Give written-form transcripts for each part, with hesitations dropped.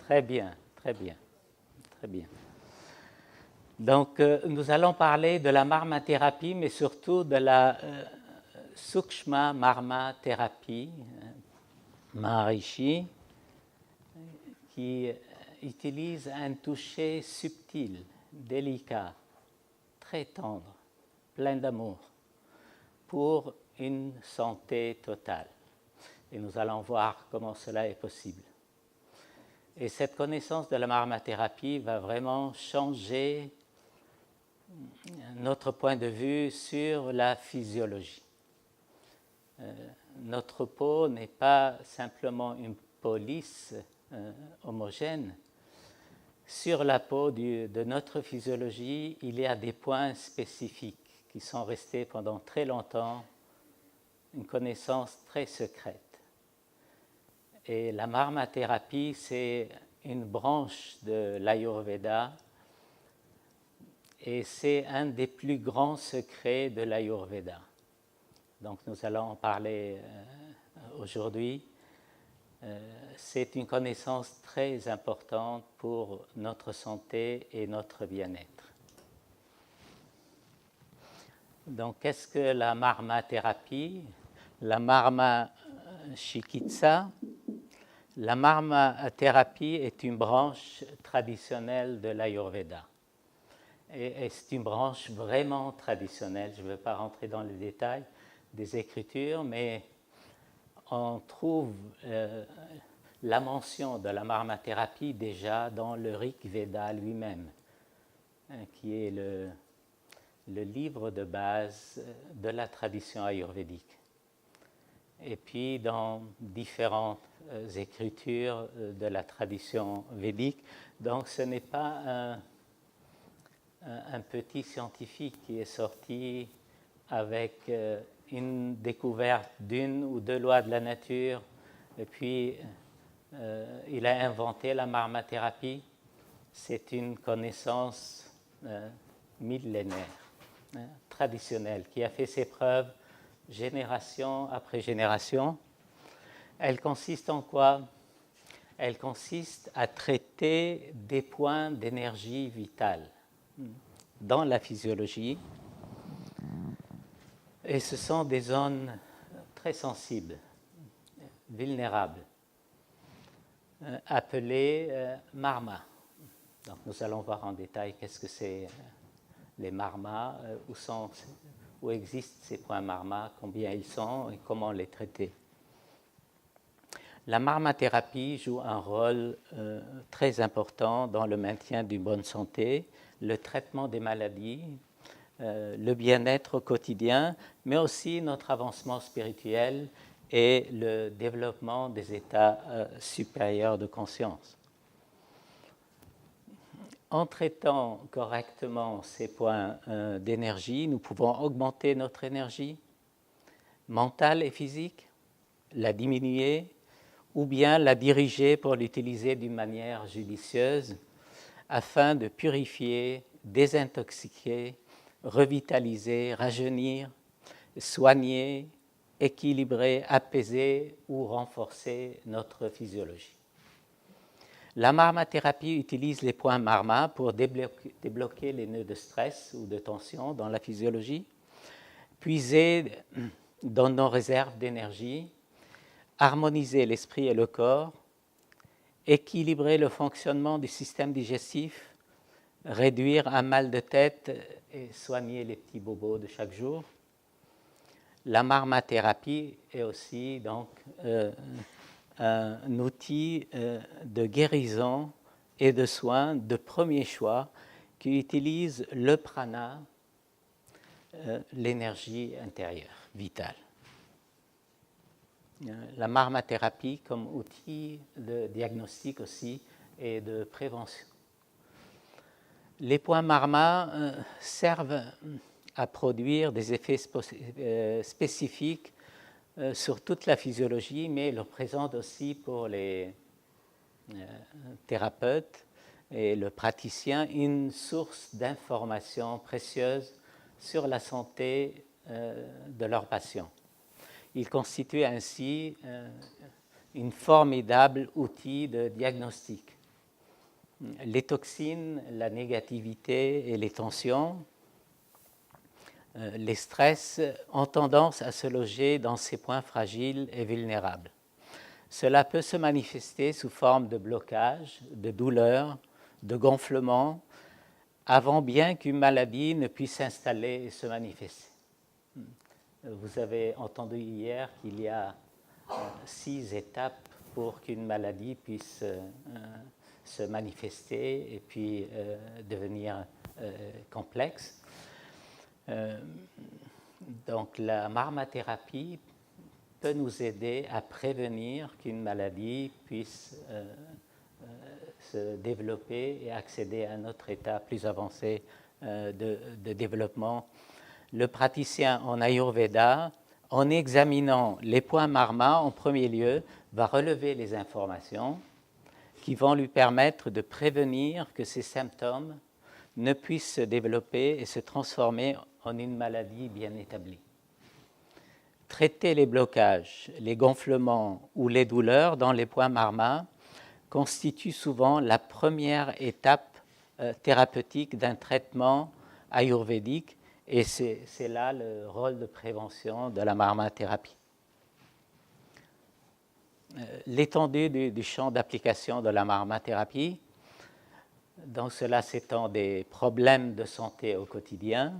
Très bien, très bien, très bien. Donc, nous allons parler de la marmathérapie, mais surtout de la Sukshma Marma Thérapie, Maharishi, qui utilise un toucher subtil, délicat, très tendre, plein d'amour, pour une santé totale. Et nous allons voir comment cela est possible. Et cette connaissance de la marmathérapie va vraiment changer notre point de vue sur la physiologie. Notre peau n'est pas simplement une peau lisse, homogène. Sur la peau de notre physiologie, il y a des points spécifiques qui sont restés pendant très longtemps une connaissance très secrète. Et la marmathérapie, c'est une branche de l'Ayurveda et c'est un des plus grands secrets de l'Ayurveda. Donc nous allons en parler aujourd'hui. C'est une connaissance très importante pour notre santé et notre bien-être. Donc qu'est-ce que la marmathérapie? La marma chikitsa. La marmathérapie est une branche traditionnelle de l'Ayurveda. Et c'est une branche vraiment traditionnelle. Je ne vais pas rentrer dans les détails des écritures, mais on trouve la mention de la marmathérapie déjà dans le Rig Veda lui-même, qui est le livre de base de la tradition ayurvédique. Et puis dans différentes écritures de la tradition védique. Donc ce n'est pas un petit scientifique qui est sorti avec une découverte d'une ou deux lois de la nature et puis il a inventé la marmathérapie. C'est une connaissance millénaire, traditionnelle, qui a fait ses preuves génération après génération. Elle consiste en quoi? Elle consiste à traiter des points d'énergie vitale dans la physiologie. Et ce sont des zones très sensibles, vulnérables, appelées marmas. Donc nous allons voir en détail qu'est-ce que c'est les marmas, où existent ces points marmas, combien ils sont et comment les traiter. La marmathérapie joue un rôle très important dans le maintien d'une bonne santé, le traitement des maladies, le bien-être au quotidien, mais aussi notre avancement spirituel et le développement des états supérieurs de conscience. En traitant correctement ces points d'énergie, nous pouvons augmenter notre énergie mentale et physique, la diminuer ou bien la diriger pour l'utiliser d'une manière judicieuse afin de purifier, désintoxiquer, revitaliser, rajeunir, soigner, équilibrer, apaiser ou renforcer notre physiologie. La marmathérapie utilise les points marma pour débloquer les nœuds de stress ou de tension dans la physiologie, puiser dans nos réserves d'énergie, harmoniser l'esprit et le corps, équilibrer le fonctionnement du système digestif, réduire un mal de tête et soigner les petits bobos de chaque jour. La marmathérapie est aussi donc un outil de guérison et de soins de premier choix qui utilise le prana, l'énergie intérieure, vitale. La marmathérapie comme outil de diagnostic aussi et de prévention. Les points marma servent à produire des effets spécifiques sur toute la physiologie, mais ils représentent aussi pour les thérapeutes et le praticien une source d'informations précieuses sur la santé de leurs patients. Ils constituent ainsi un formidable outil de diagnostic les toxines, la négativité et les tensions, les stress ont tendance à se loger dans ces points fragiles et vulnérables. Cela peut se manifester sous forme de blocage, de douleur, de gonflement, avant bien qu'une maladie ne puisse s'installer et se manifester. Vous avez entendu hier qu'il y a 6 étapes pour qu'une maladie puisse se manifester et puis devenir complexe. Donc la marmathérapie peut nous aider à prévenir qu'une maladie puisse se développer et accéder à un autre état plus avancé de développement. Le praticien en Ayurveda, en examinant les points marma en premier lieu, va relever les informations qui vont lui permettre de prévenir que ces symptômes ne puissent se développer et se transformer en une maladie bien établie. Traiter les blocages, les gonflements ou les douleurs dans les points marma constitue souvent la première étape thérapeutique d'un traitement ayurvédique et c'est là le rôle de prévention de la marmathérapie. L'étendue du champ d'application de la marmathérapie, donc cela s'étend des problèmes de santé au quotidien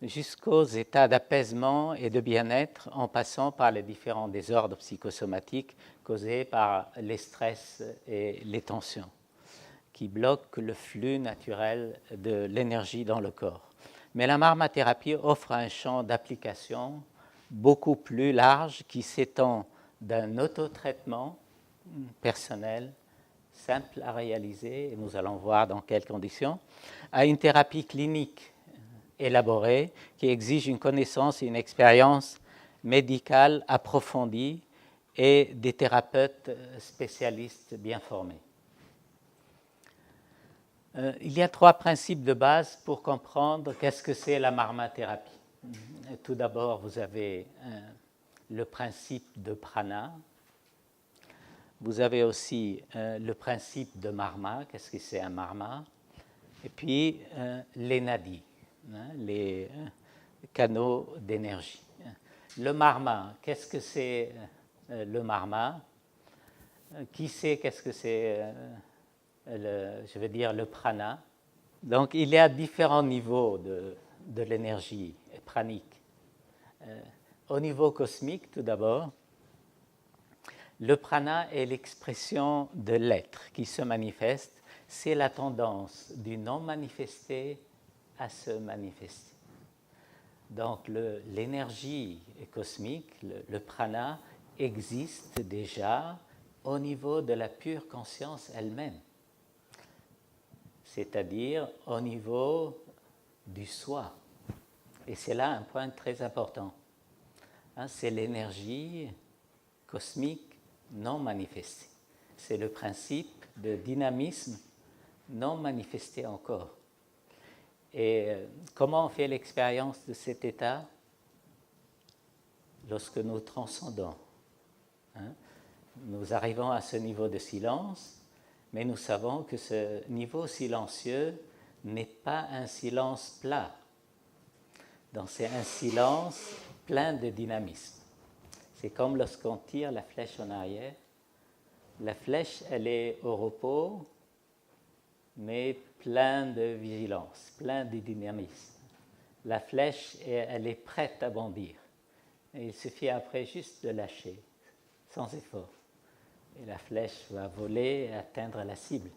jusqu'aux états d'apaisement et de bien-être en passant par les différents désordres psychosomatiques causés par les stress et les tensions qui bloquent le flux naturel de l'énergie dans le corps. Mais la marmathérapie offre un champ d'application beaucoup plus large qui s'étend d'un autotraitement personnel simple à réaliser, et nous allons voir dans quelles conditions, à une thérapie clinique élaborée qui exige une connaissance et une expérience médicale approfondie et des thérapeutes spécialistes bien formés. Il y a 3 principes de base pour comprendre qu'est-ce que c'est la marmathérapie. Tout d'abord, vous avez le principe de prana. Vous avez aussi le principe de marma. Qu'est-ce que c'est un marma? Et puis les nadis, les canaux d'énergie. Le marma, qu'est-ce que c'est le marma? Qui sait qu'est-ce que c'est le prana? Donc il y a différents niveaux de l'énergie pranique. Au niveau cosmique, tout d'abord, le prana est l'expression de l'être qui se manifeste. C'est la tendance du non manifesté à se manifester. Donc l'énergie cosmique, le prana, existe déjà au niveau de la pure conscience elle-même, c'est-à-dire au niveau du soi. Et c'est là un point très important. C'est l'énergie cosmique non manifestée. C'est le principe de dynamisme non manifesté encore. Et comment on fait l'expérience de cet état? Lorsque nous transcendons. Nous arrivons à ce niveau de silence, mais nous savons que ce niveau silencieux n'est pas un silence plat. Donc c'est un silence plein de dynamisme. C'est comme lorsqu'on tire la flèche en arrière. La flèche, elle est au repos, mais plein de vigilance, plein de dynamisme. La flèche, elle est prête à bondir. Et il suffit après juste de lâcher, sans effort. Et la flèche va voler et atteindre la cible.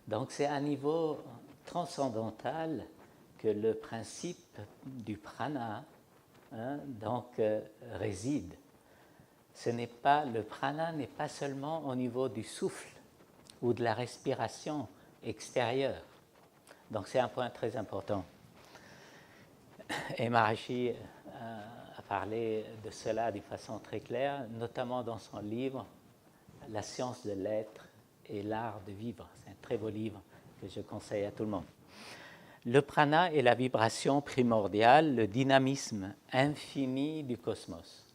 Donc c'est à un niveau transcendantal que le principe du prana réside. Le prana n'est pas seulement au niveau du souffle ou de la respiration extérieure. Donc c'est un point très important. Et Maharishi a parlé de cela d'une façon très claire, notamment dans son livre « La science de l'être et l'art de vivre ». C'est un très beau livre que je conseille à tout le monde. Le prana est la vibration primordiale, le dynamisme infini du cosmos.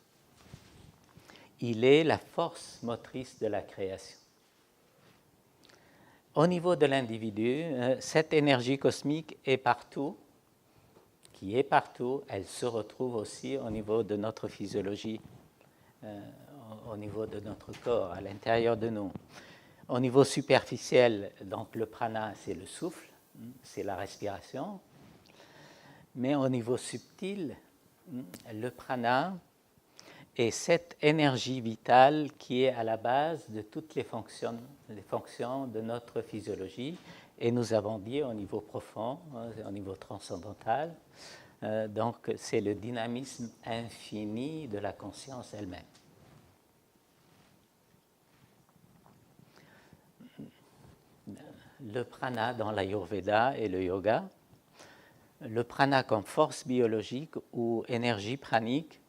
Il est la force motrice de la création. Au niveau de l'individu, cette énergie cosmique est partout, qui est partout, elle se retrouve aussi au niveau de notre physiologie, au niveau de notre corps, à l'intérieur de nous. Au niveau superficiel, donc le prana, c'est le souffle, c'est la respiration. Mais au niveau subtil, le prana est cette énergie vitale qui est à la base de toutes les fonctions de notre physiologie. Et nous avons dit au niveau profond, au niveau transcendantal, donc c'est le dynamisme infini de la conscience elle-même. Le prana dans l'Ayurveda et le yoga. Le prana comme force biologique ou énergie pranique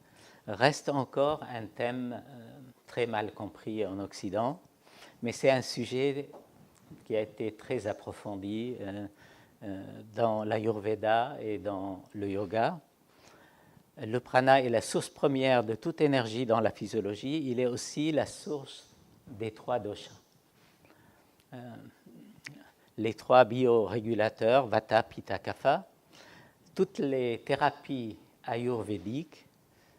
reste encore un thème très mal compris en Occident, mais c'est un sujet qui a été très approfondi dans l'Ayurveda et dans le yoga. Le prana est la source première de toute énergie dans la physiologie. Il est aussi la source des 3 doshas. Les 3 biorégulateurs, Vata, Pitta, Kapha. Toutes les thérapies ayurvédiques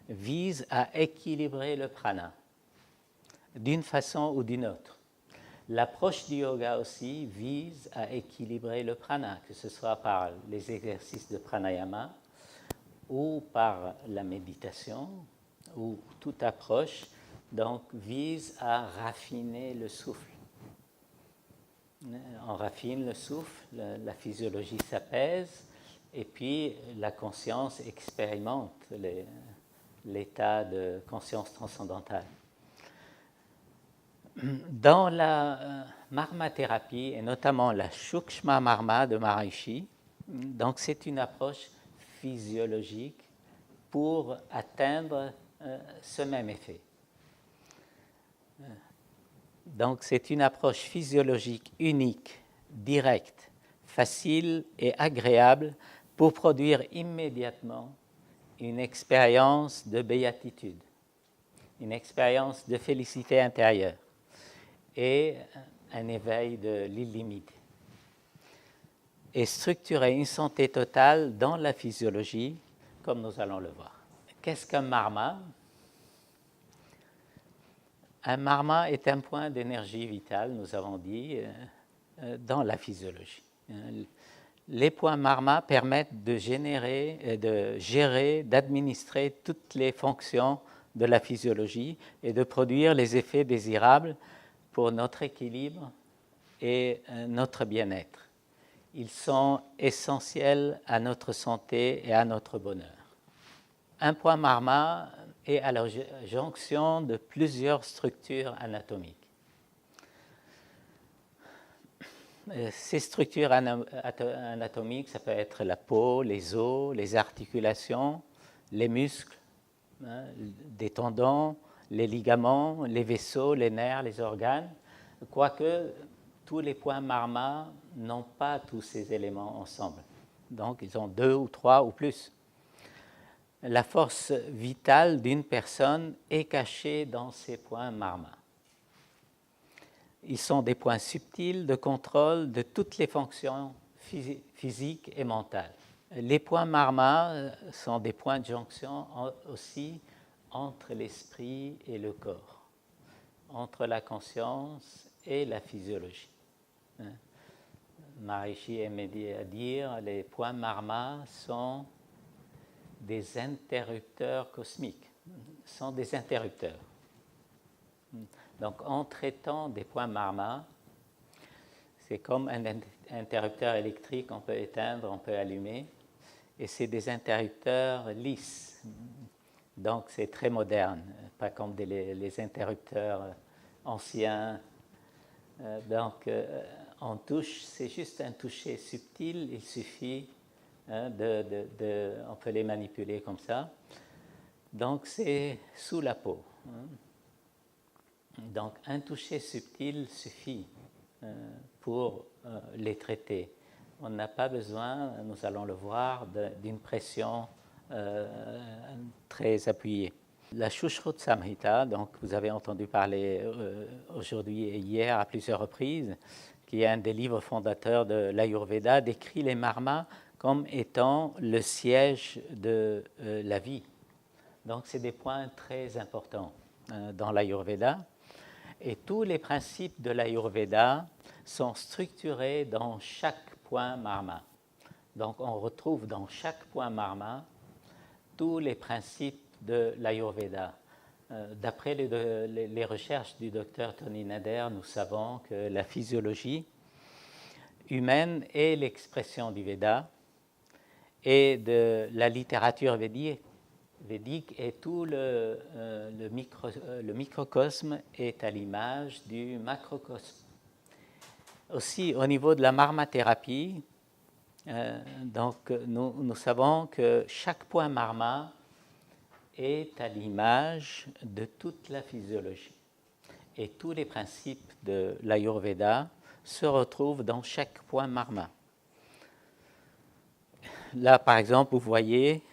visent à équilibrer le prana d'une façon ou d'une autre. L'approche du yoga aussi vise à équilibrer le prana, que ce soit par les exercices de pranayama ou par la méditation, ou toute approche donc vise à raffiner le souffle. On raffine le souffle, la physiologie s'apaise, et puis la conscience expérimente l'état de conscience transcendantale. Dans la marma-thérapie, et notamment la Shukshma Marma de Maharishi, donc c'est une approche physiologique pour atteindre ce même effet. Donc c'est une approche physiologique unique, directe, facile et agréable pour produire immédiatement une expérience de béatitude, une expérience de félicité intérieure et un éveil de l'illimité. Et structurer une santé totale dans la physiologie, comme nous allons le voir. Qu'est-ce qu'un marma ? Un marma est un point d'énergie vitale, nous avons dit, dans la physiologie. Les points marma permettent de gérer, d'administrer toutes les fonctions de la physiologie et de produire les effets désirables pour notre équilibre et notre bien-être. Ils sont essentiels à notre santé et à notre bonheur. Un point marma est à la jonction de plusieurs structures anatomiques. Ces structures anatomiques, ça peut être la peau, les os, les articulations, les muscles, des tendons, les ligaments, les vaisseaux, les nerfs, les organes, quoique tous les points marma n'ont pas tous ces éléments ensemble. Donc, ils ont 2 ou 3 ou plus. La force vitale d'une personne est cachée dans ces points marma. Ils sont des points subtils de contrôle de toutes les fonctions physiques et mentales. Les points marma sont des points de jonction aussi entre l'esprit et le corps, entre la conscience et la physiologie. Maharishi aimait dire les points marma sont des interrupteurs cosmiques, sont des interrupteurs. Donc, en traitant des points marma, c'est comme un interrupteur électrique, on peut éteindre, on peut allumer, et c'est des interrupteurs lisses. Donc, c'est très moderne, pas comme les interrupteurs anciens. Donc, on touche, c'est juste un toucher subtil, il suffit, on peut les manipuler comme ça. Donc, c'est sous la peau. Donc, un toucher subtil suffit pour les traiter. On n'a pas besoin, nous allons le voir, d'une pression très appuyée. La Shushruta Samhita, donc vous avez entendu parler aujourd'hui et hier à plusieurs reprises, qui est un des livres fondateurs de l'Ayurveda, décrit les marmas comme étant le siège de la vie. Donc, c'est des points très importants dans l'Ayurveda. Et tous les principes de l'Ayurveda sont structurés dans chaque point marma. Donc, on retrouve dans chaque point marma tous les principes de l'Ayurveda. D'après les recherches du docteur Tony Nader, nous savons que la physiologie humaine est l'expression du Veda et de la littérature védique, et tout le microcosme est à l'image du macrocosme. Aussi, au niveau de la marmathérapie, donc nous savons que chaque point marma est à l'image de toute la physiologie. Et tous les principes de l'Ayurveda se retrouvent dans chaque point marma. Là, par exemple, vous voyez,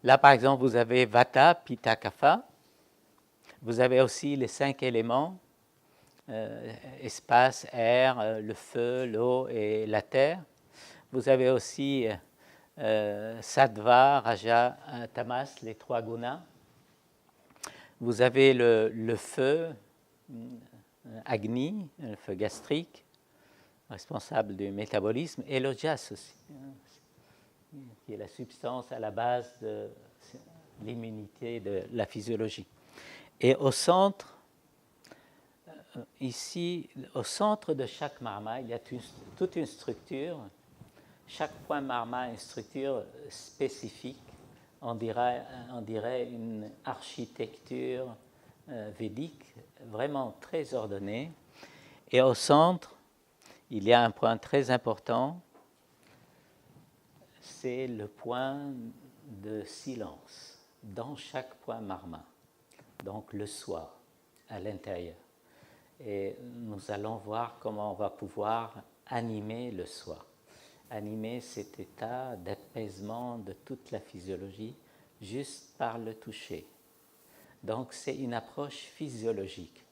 vous avez Vata, Pitta, Kapha. Vous avez aussi les 5 éléments, espace, air, le feu, l'eau et la terre. Vous avez aussi Sattva, Raja, Tamas, les 3 gunas. Vous avez le feu, Agni, le feu gastrique, responsable du métabolisme, et l'ojas aussi, qui est la substance à la base de l'immunité de la physiologie. Et au centre, ici, au centre de chaque marma, il y a toute une structure. Chaque point marma a une structure spécifique. On dirait une architecture védique, vraiment très ordonnée. Et au centre, il y a un point très important, c'est le point de silence dans chaque point marma, donc le soi à l'intérieur. Et nous allons voir comment on va pouvoir animer le soi, animer cet état d'apaisement de toute la physiologie juste par le toucher. Donc c'est une approche physiologique.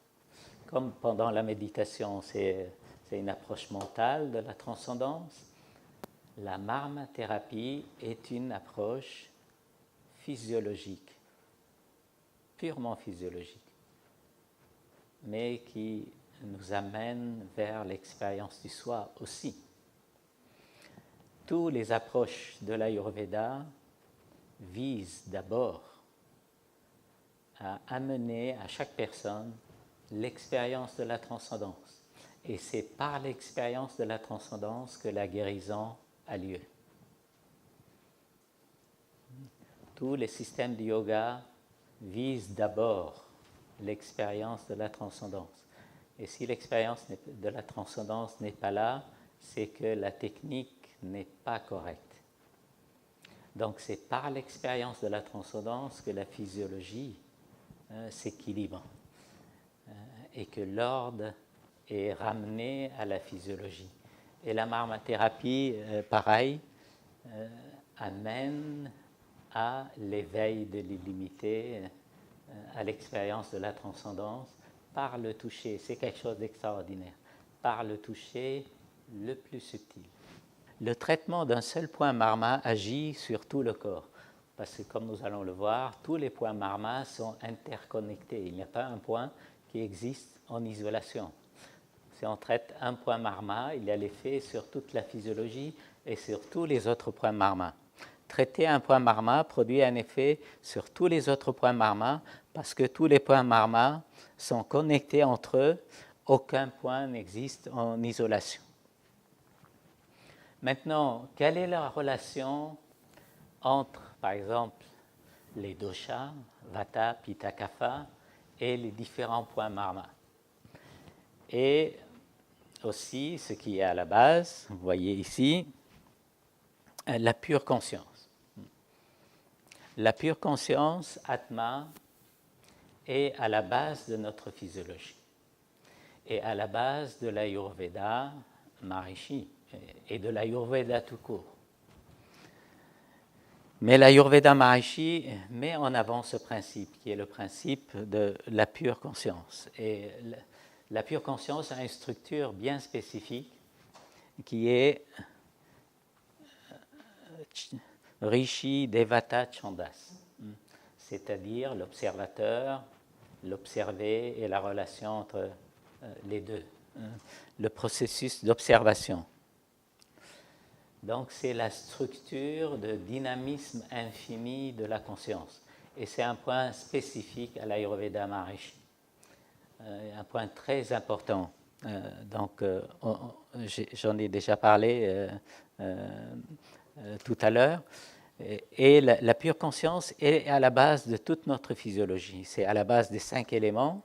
Comme pendant la méditation, c'est une approche mentale de la transcendance. La marmathérapie est une approche physiologique, purement physiologique, mais qui nous amène vers l'expérience du soi aussi. Toutes les approches de l'Ayurveda visent d'abord à amener à chaque personne l'expérience de la transcendance. Et c'est par l'expérience de la transcendance que la guérison a lieu. Tous les systèmes de yoga visent d'abord l'expérience de la transcendance. Et si l'expérience de la transcendance n'est pas là, c'est que la technique n'est pas correcte. Donc c'est par l'expérience de la transcendance que la physiologie s'équilibre et que l'ordre est ramené à la physiologie. Et la marmathérapie, pareil, amène à l'éveil de l'illimité, à l'expérience de la transcendance par le toucher. C'est quelque chose d'extraordinaire. Par le toucher le plus subtil. Le traitement d'un seul point marma agit sur tout le corps. Parce que comme nous allons le voir, tous les points marma sont interconnectés. Il n'y a pas un point qui existe en isolation. Si on traite un point marma, il y a l'effet sur toute la physiologie et sur tous les autres points marma. Traiter un point marma produit un effet sur tous les autres points marma parce que tous les points marma sont connectés entre eux. Aucun point n'existe en isolation. Maintenant, quelle est la relation entre, par exemple, les doshas, Vata, Pitta, Kapha, et les différents points marma? Et aussi, ce qui est à la base, vous voyez ici, la pure conscience. La pure conscience, Atma, est à la base de notre physiologie et à la base de l'Ayurveda Maharishi et de l'Ayurveda tout court. Mais l'Ayurveda Maharishi met en avant ce principe qui est le principe de la pure conscience. Et La pure conscience a une structure bien spécifique qui est Rishi Devata Chandas, c'est-à-dire l'observateur, l'observé et la relation entre les deux, le processus d'observation. Donc c'est la structure de dynamisme infini de la conscience. Et c'est un point spécifique à l'Ayurveda Maharishi, un point très important. J'en ai déjà parlé tout à l'heure. Et la pure conscience est à la base de toute notre physiologie. C'est à la base des 5 éléments,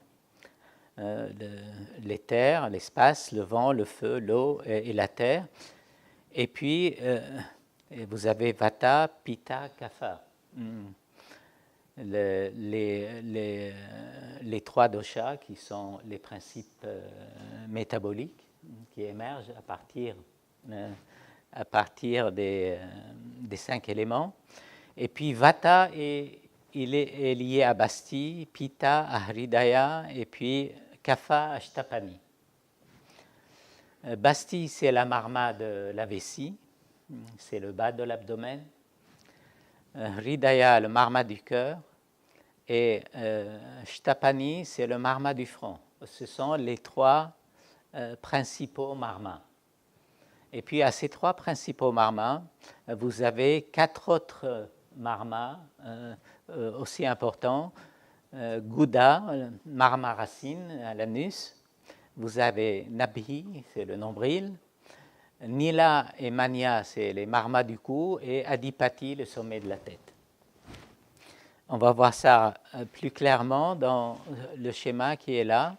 l'éther, l'espace, le vent, le feu, l'eau et la terre. Et puis, vous avez Vata, Pitta, Kapha. Les 3 doshas qui sont les principes métaboliques qui émergent à partir des 5 éléments. Et puis Vata, il est lié à Basti, Pitta à Hridaya et puis Kapha à Shtapani. Basti, c'est la marma de la vessie, c'est le bas de l'abdomen. Hridaya, le marma du cœur. Et Shtapani, c'est le marma du front. Ce sont les 3 principaux marmas. Et puis à ces 3 principaux marmas, vous avez 4 autres marmas aussi importants. Guda, marma racine à l'anus. Vous avez Nabhi, c'est le nombril. Nila et Manya, c'est les marmas du cou. Et Adipati, le sommet de la tête. On va voir ça plus clairement dans le schéma qui est là.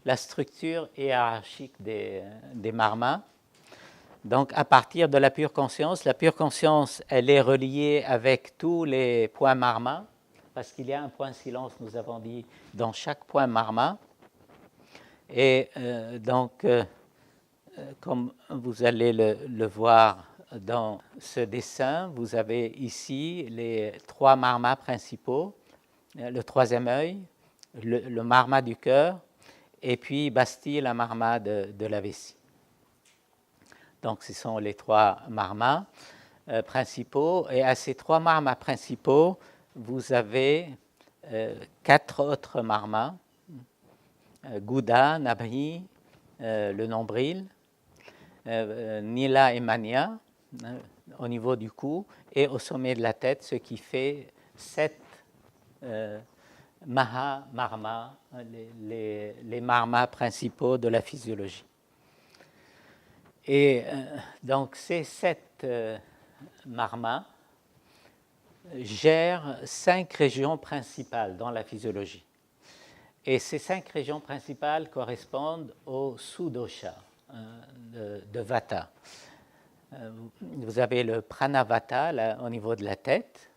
La structure hiérarchique des marmas. Donc, à partir de la pure conscience, elle est reliée avec tous les points marma, parce qu'il y a un point silence, nous avons dit, dans chaque point marma. Et comme vous allez le voir dans ce dessin, vous avez ici les 3 marmas principaux, le 3e œil, le marma du cœur, et puis Basti, la marma de la vessie. Donc, ce sont les 3 marmas principaux. Et à ces 3 marmas principaux, vous avez 4 autres marmas. Guda, Nabhi, le nombril, Nila et Manya, au niveau du cou, et au sommet de la tête, ce qui fait 7 Maha-marmas, les marmas principaux de la physiologie. Et donc ces 7 marmas gèrent 5 régions principales dans la physiologie. Et ces 5 régions principales correspondent aux sous-doshas de Vata. Vous avez le Pranavata là, au niveau de la tête.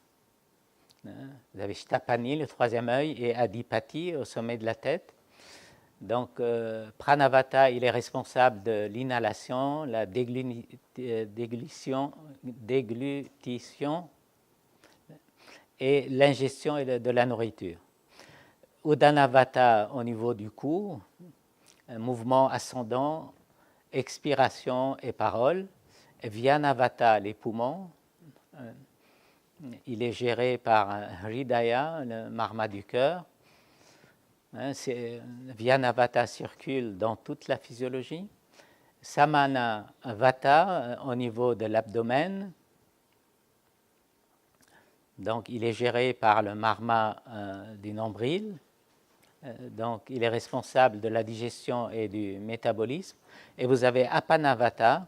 Vous avez Shtapani, le 3e œil, et Adipati au sommet de la tête. Donc, Pranavata, il est responsable de l'inhalation, la déglutition et l'ingestion de la nourriture. Udanavata au niveau du cou, un mouvement ascendant, expiration et parole. Vyanavata, les poumons. Il est géré par Hridaya, le marma du cœur. Vyanavata circule dans toute la physiologie. Samana Vata au niveau de l'abdomen. Donc, il est géré par le marma du nombril. Donc, il est responsable de la digestion et du métabolisme. Et vous avez Apanavata,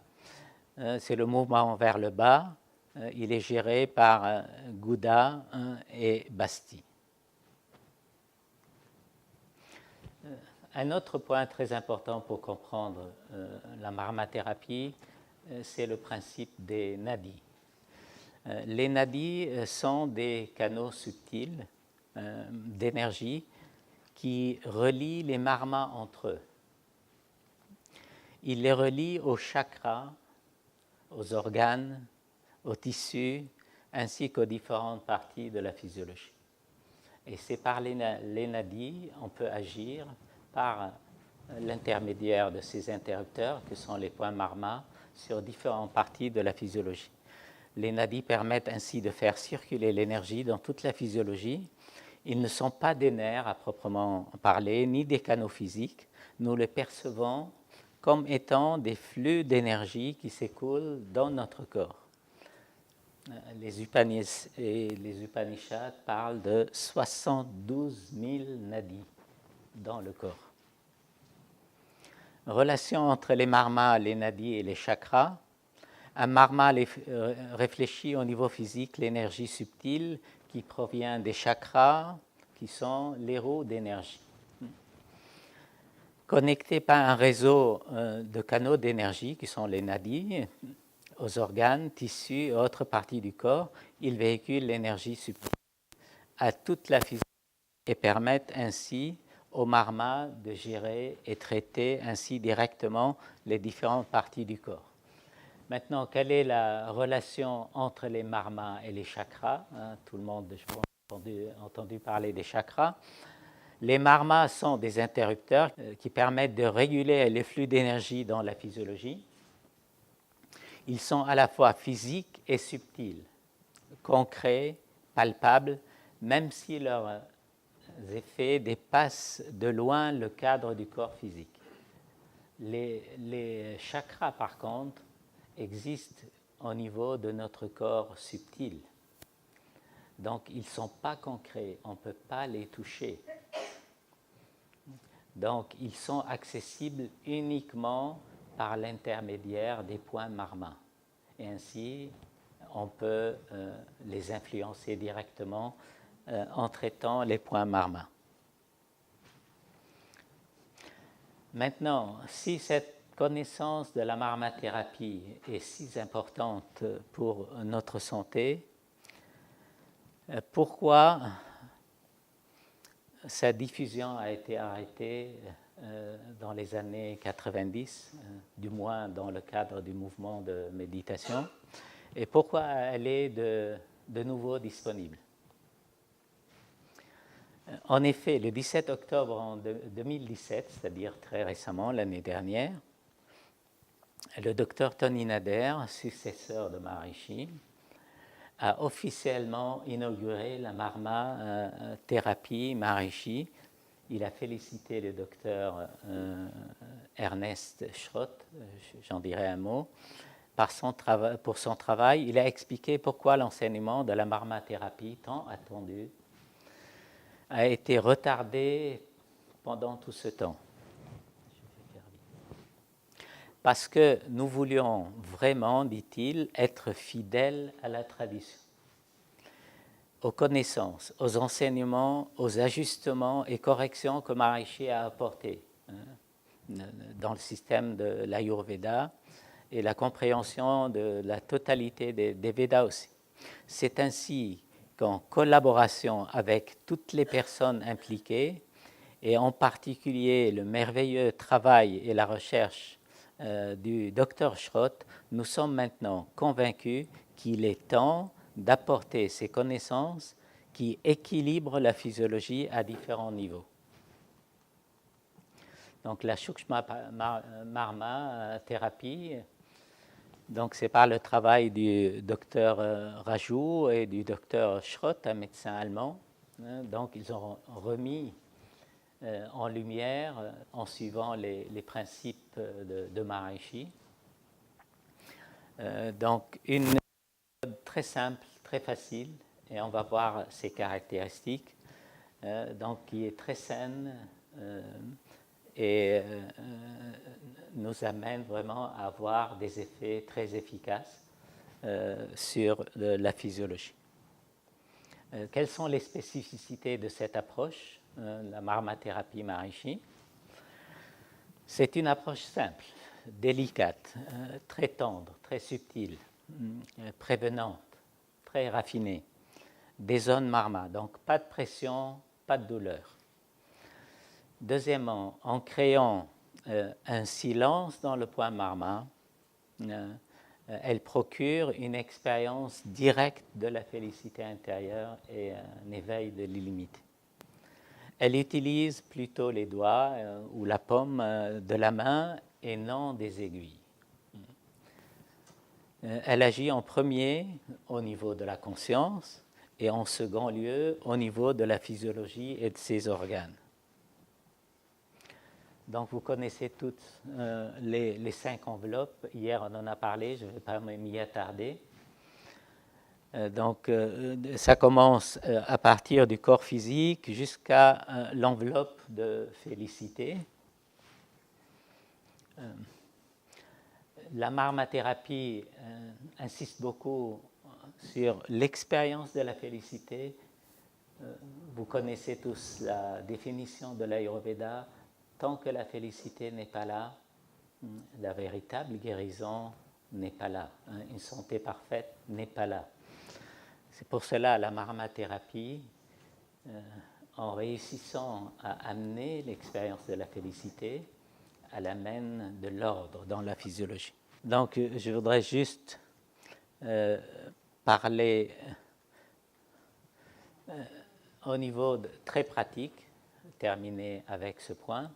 c'est le mouvement vers le bas. Il est géré par Guda et Basti. Un autre point très important pour comprendre la marmathérapie, c'est le principe des nadis. Les nadis sont des canaux subtils d'énergie qui relient les marmas entre eux. Ils les relient aux chakras, aux organes, aux tissus, ainsi qu'aux différentes parties de la physiologie. Et c'est par les nadis, on peut agir par l'intermédiaire de ces interrupteurs, que sont les points marma, sur différentes parties de la physiologie. Les nadis permettent ainsi de faire circuler l'énergie dans toute la physiologie. Ils ne sont pas des nerfs à proprement parler, ni des canaux physiques. Nous les percevons comme étant des flux d'énergie qui s'écoulent dans notre corps. Les Upanishads parlent de 72 000 nadis dans le corps. Relation entre les marmas, les nadis et les chakras. Un marma réfléchit au niveau physique l'énergie subtile qui provient des chakras, qui sont les roues d'énergie. Connectés par un réseau de canaux d'énergie, qui sont les nadis, aux organes, tissus et autres parties du corps, ils véhiculent l'énergie subtile à toute la physiologie et permettent ainsi au marma de gérer et traiter ainsi directement les différentes parties du corps. Maintenant, quelle est la relation entre les marmas et les chakras? Tout le monde, je pense, a entendu parler des chakras. Les marmas sont des interrupteurs qui permettent de réguler les flux d'énergie dans la physiologie. Ils sont à la fois physiques et subtils, concrets, palpables, même si leurs effets dépassent de loin le cadre du corps physique. Les chakras, par contre, existent au niveau de notre corps subtil. Donc, ils ne sont pas concrets, on ne peut pas les toucher. Donc, ils sont accessibles uniquement par l'intermédiaire des points marma. Et ainsi, on peut les influencer directement en traitant les points marma. Maintenant, si cette connaissance de la marmathérapie est si importante pour notre santé, pourquoi sa diffusion a été arrêtée dans les années 90, du moins dans le cadre du mouvement de méditation, et pourquoi elle est de nouveau disponible? En effet, le 17 octobre en 2017, c'est-à-dire très récemment, l'année dernière, le docteur Tony Nader, successeur de Maharishi, a officiellement inauguré la marma thérapie Maharishi. Il a félicité le docteur Ernest Schrott, j'en dirai un mot, pour son travail. Il a expliqué pourquoi l'enseignement de la marma thérapie, tant attendu, a été retardé pendant tout ce temps. Parce que nous voulions vraiment, dit-il, être fidèles à la tradition, aux connaissances, aux enseignements, aux ajustements et corrections que Maharishi a apportés dans le système de l'Ayurveda et la compréhension de la totalité des Védas aussi. C'est ainsi qu'en collaboration avec toutes les personnes impliquées, et en particulier le merveilleux travail et la recherche du Dr Schrott, nous sommes maintenant convaincus qu'il est temps d'apporter ces connaissances qui équilibrent la physiologie à différents niveaux. Donc la Sukshma Marma thérapie, donc c'est par le travail du docteur Raju et du docteur Schrott, un médecin allemand. Donc ils ont remis en lumière en suivant les principes de Maharishi. Donc une méthode très simple, très facile, et on va voir ses caractéristiques, donc qui est très saine et nous amène vraiment à avoir des effets très efficaces sur la physiologie. Quelles sont les spécificités de cette approche, la marmathérapie Maharishi? C'est une approche simple, délicate, très tendre, très subtile, prévenante, très raffinée, des zones marma, donc pas de pression, pas de douleur. Deuxièmement, en créant un silence dans le point marma, elle procure une expérience directe de la félicité intérieure et un éveil de l'illimité. Elle utilise plutôt les doigts ou la paume de la main et non des aiguilles. Elle agit en premier au niveau de la conscience et en second lieu au niveau de la physiologie et de ses organes. Donc vous connaissez toutes les 5 enveloppes. Hier on en a parlé, je ne vais pas m'y attarder. Donc ça commence à partir du corps physique jusqu'à l'enveloppe de félicité. La marmathérapie insiste beaucoup sur l'expérience de la félicité. Vous connaissez tous la définition de l'Ayurveda. Tant que la félicité n'est pas là, la véritable guérison n'est pas là. Une santé parfaite n'est pas là. C'est pour cela la marmathérapie, en réussissant à amener l'expérience de la félicité, elle amène de l'ordre dans la physiologie. Donc, je voudrais juste parler au niveau très pratique, terminer avec ce point.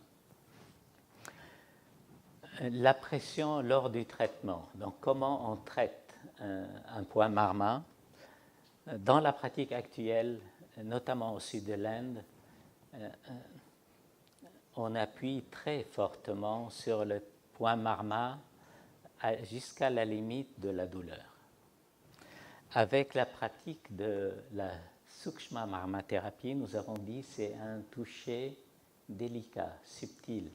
La pression lors du traitement. Donc, comment on traite un point marma? Dans la pratique actuelle, notamment au sud de l'Inde, on appuie très fortement sur le point marma jusqu'à la limite de la douleur. Avec la pratique de la Sukshma marmathérapie, nous avons dit c'est un toucher délicat, subtil.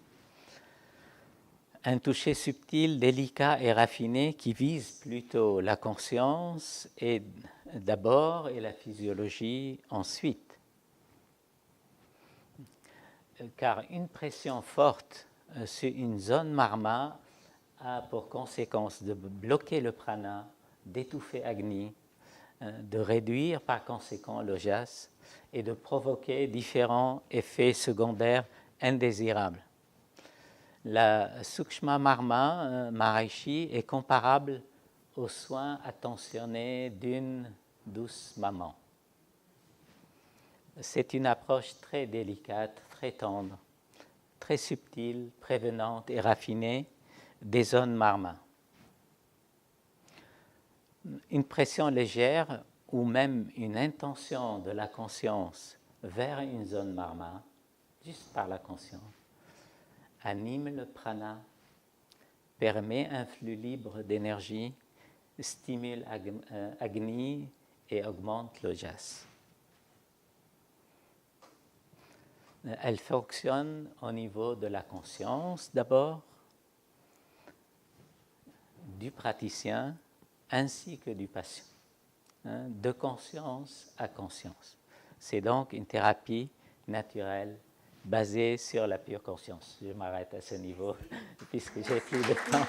Un toucher subtil, délicat et raffiné qui vise plutôt la conscience et d'abord et la physiologie ensuite. Car une pression forte sur une zone marma a pour conséquence de bloquer le prana, d'étouffer Agni, de réduire par conséquent l'ojas et de provoquer différents effets secondaires indésirables. La Sukshma Marma, Maharishi, est comparable aux soins attentionnés d'une douce maman. C'est une approche très délicate, très tendre, très subtile, prévenante et raffinée des zones marma. Une pression légère ou même une intention de la conscience vers une zone marma, juste par la conscience, anime le prana, permet un flux libre d'énergie, stimule Agni et augmente l'ojas. Elle fonctionne au niveau de la conscience d'abord, du praticien ainsi que du patient, de conscience à conscience. C'est donc une thérapie naturelle basée sur la pure conscience. Je m'arrête à ce niveau puisque j'ai plus de temps.